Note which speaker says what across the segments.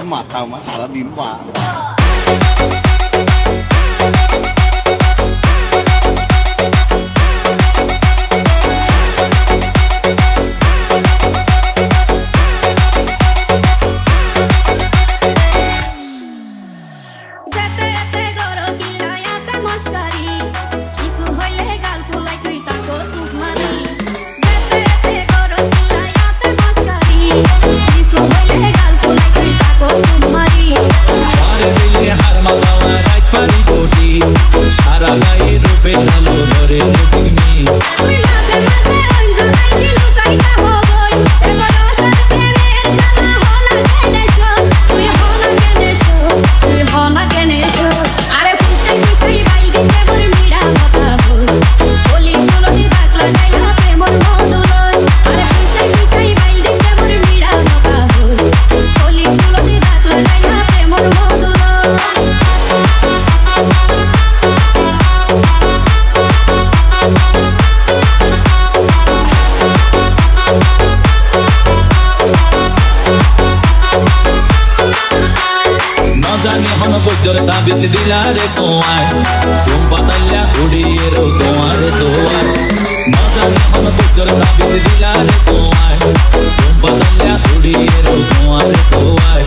Speaker 1: Matang masalah di rumah. Besi dilare soai tum patalla udiyero tomare toai mazane hon pujjar ta besi dilare soai tum patalla udiyero tomare toai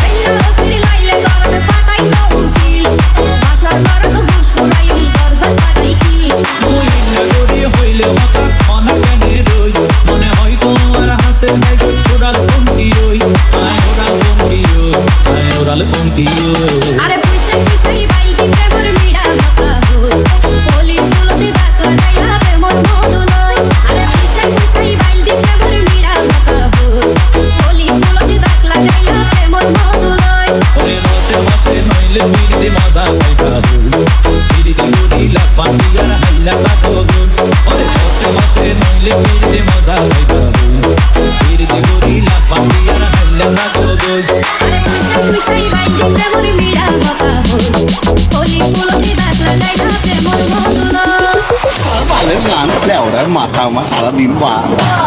Speaker 2: ella ostri laile garme patai no util bashar garno hushkurai darza patai ki
Speaker 1: koi na gori hoile hota ona kane roi mone hoy tomar hase jai oral funki oi ai oral funki oi ai oral funki oi
Speaker 2: are পুষাই বাইকে প্রেমর মিড়া হতা হই হোলি ফুলতে দাগ লাগাইলা প্রেমর মধু লই আরে পুষাই বাইকে প্রেমর মিড়া হতা হই হোলি ফুলতে দাগ লাগাইলা প্রেমর মধু লই
Speaker 1: ওরে রসে বসে নইলে পিরিতে মজা পাইবা হই পিরিতে গরিলা পান্ডিয়ার হাইলা তাকো গুন ওরে রসে বসে নইলে পিরিতে মজা পাইবা হই পিরিতে গরিলা পান্ডিয়ার হাইলা তাকো গুন
Speaker 2: আরে পুষাই বাইকে প্রেমর মিড়া হতা হই হোলি ফুলতে দাগ লাগাইলা প্রেমর মধু লই
Speaker 1: Balik ngantuk lewat matang masalah di rumah.